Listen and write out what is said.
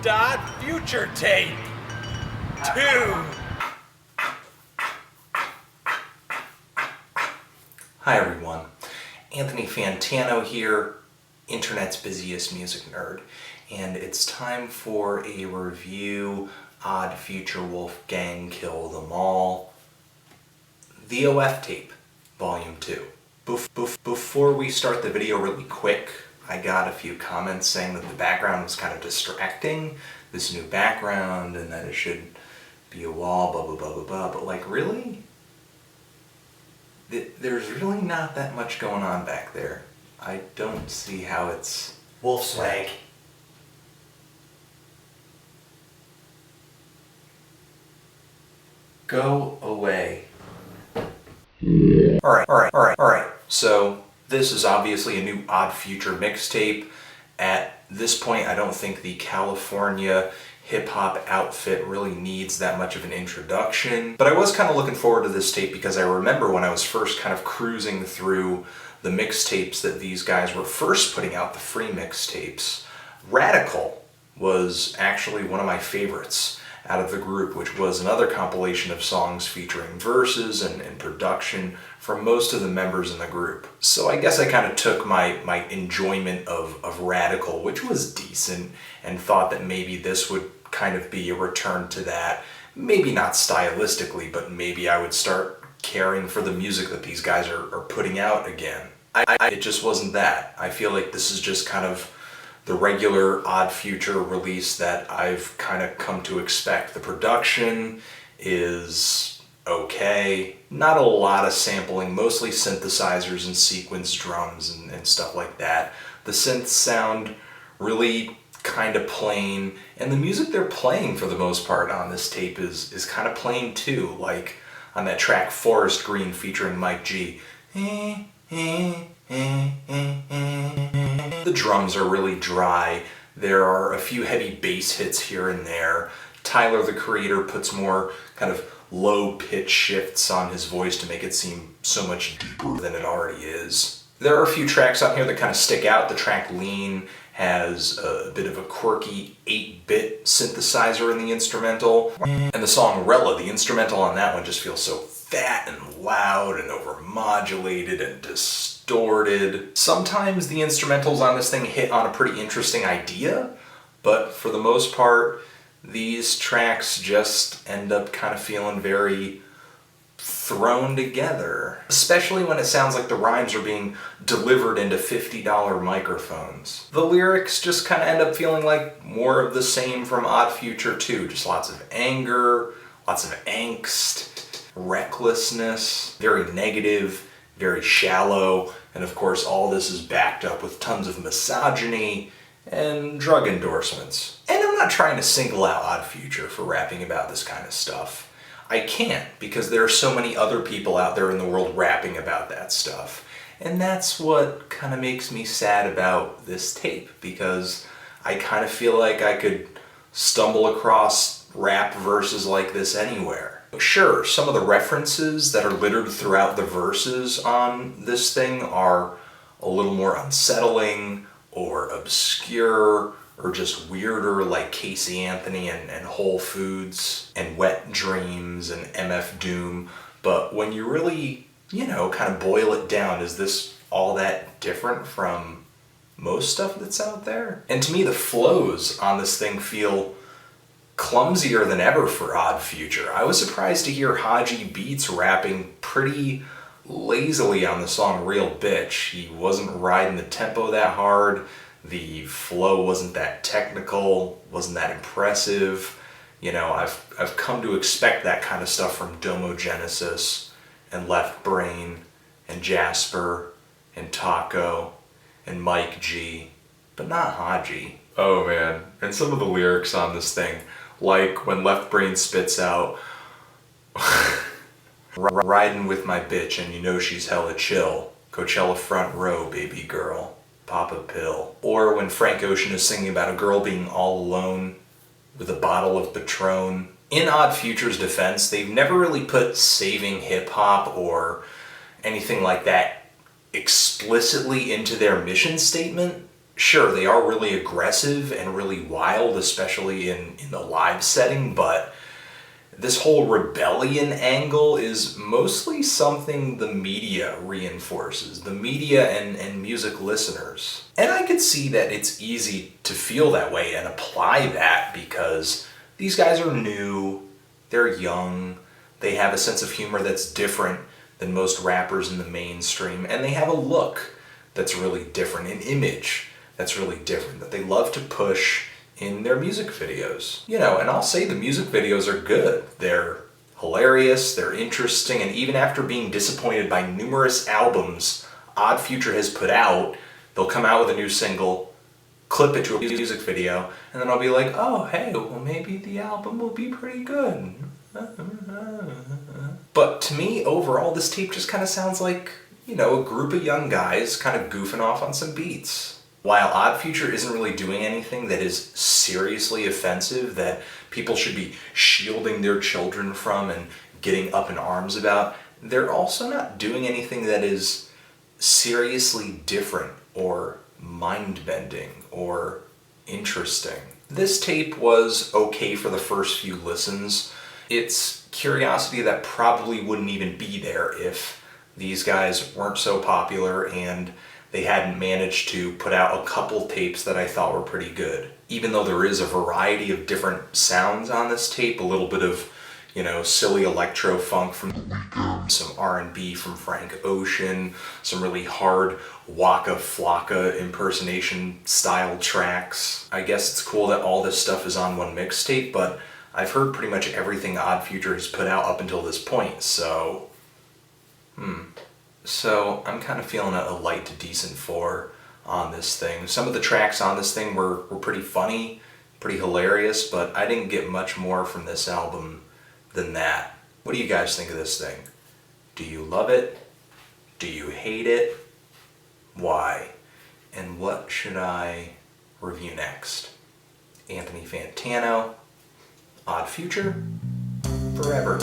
Odd Future Tape 2. Hi everyone, Anthony Fantano here, internet's busiest music nerd, and it's time for a review, Odd Future Wolfgang Kill Them All, the OF tape, volume 2. Before we start the video really quick, I got a few comments saying that the background was kind of distracting, this new background, and that it should be a wall, blah blah blah blah blah, but like really? There's really not that much going on back there. I don't see how it's... Wolf swag. Go away. Alright. So, this is obviously a new Odd Future mixtape. At this point, I don't think the California hip-hop outfit really needs that much of an introduction. But I was kind of looking forward to this tape because I remember when I was first kind of cruising through the mixtapes that these guys were first putting out, the free mixtapes, Radical was actually one of my favorites out of the group, which was another compilation of songs featuring verses and production from most of the members in the group. So I guess I kind of took my enjoyment of Radical, which was decent, and thought that maybe this would kind of be a return to that. Maybe not stylistically, but maybe I would start caring for the music that these guys are putting out again. It just wasn't that. I feel like this is just kind of the regular Odd Future release that I've kind of come to expect. The production is okay. Not a lot of sampling, mostly synthesizers and sequence drums and stuff like that. The synths sound really kind of plain, and the music they're playing for the most part on this tape is kind of plain too, like on that track Forest Green featuring Mike G. The drums are really dry. There are a few heavy bass hits here and there. Tyler, the creator, puts more kind of low pitch shifts on his voice to make it seem so much deeper than it already is. There are a few tracks on here that kind of stick out. The track Lean has a bit of a quirky 8-bit synthesizer in the instrumental. And the song RELLA, the instrumental on that one just feels so fat and loud and overmodulated and distorted. Sometimes the instrumentals on this thing hit on a pretty interesting idea, but for the most part, these tracks just end up kind of feeling very thrown together, especially when it sounds like the rhymes are being delivered into $50 microphones. The lyrics just kind of end up feeling like more of the same from Odd Future 2, just lots of anger, lots of angst, recklessness, very negative, very shallow, and of course all this is backed up with tons of misogyny and drug endorsements. And I'm not trying to single out Odd Future for rapping about this kind of stuff. I can't, because there are so many other people out there in the world rapping about that stuff. And that's what kind of makes me sad about this tape, because I kind of feel like I could stumble across rap verses like this anywhere. Sure, some of the references that are littered throughout the verses on this thing are a little more unsettling or obscure or just weirder, like Casey Anthony and Whole Foods and Wet Dreams and MF Doom. But when you really, kind of boil it down, is this all that different from most stuff that's out there? And to me, the flows on this thing feel clumsier than ever for Odd Future. I was surprised to hear Haji Beats rapping pretty lazily on the song Real Bitch. He wasn't riding the tempo that hard. The flow wasn't that technical, wasn't that impressive. I've come to expect that kind of stuff from Domo Genesis and Left Brain and Jasper and Taco and Mike G, but not Haji. Oh man, and some of the lyrics on this thing, like when Left Brain spits out, riding with my bitch and you know she's hella chill, Coachella front row, baby girl, pop a pill. Or when Frank Ocean is singing about a girl being all alone with a bottle of Patron. In Odd Future's defense, they've never really put saving hip-hop or anything like that explicitly into their mission statement, Sure, they are really aggressive and really wild, especially in the live setting, but this whole rebellion angle is mostly something the media reinforces, the media and music listeners. And I could see that it's easy to feel that way and apply that because these guys are new, they're young, they have a sense of humor that's different than most rappers in the mainstream, and they have a look that's really different, an image that's really different, that they love to push in their music videos. You know, and I'll say the music videos are good. They're hilarious, they're interesting, and even after being disappointed by numerous albums Odd Future has put out, they'll come out with a new single, clip it to a music video, and then I'll be like, oh, hey, well maybe the album will be pretty good. But to me, overall, this tape just kind of sounds like, you know, a group of young guys kind of goofing off on some beats. While Odd Future isn't really doing anything that is seriously offensive, that people should be shielding their children from and getting up in arms about, they're also not doing anything that is seriously different or mind-bending or interesting. This tape was okay for the first few listens. It's curiosity that probably wouldn't even be there if these guys weren't so popular and they hadn't managed to put out a couple tapes that I thought were pretty good. Even though there is a variety of different sounds on this tape, a little bit of, you know, silly electro funk from The Weeknd, some R&B from Frank Ocean, some really hard Waka Flocka impersonation style tracks. I guess it's cool that all this stuff is on one mixtape, but I've heard pretty much everything Odd Future has put out up until this point, so So I'm kind of feeling a light to decent 4 on this thing. Some of the tracks on this thing were pretty funny, pretty hilarious, but I didn't get much more from this album than that. What do you guys think of this thing? Do you love it? Do you hate it? Why? And what should I review next? Anthony Fantano, Odd Future, Forever.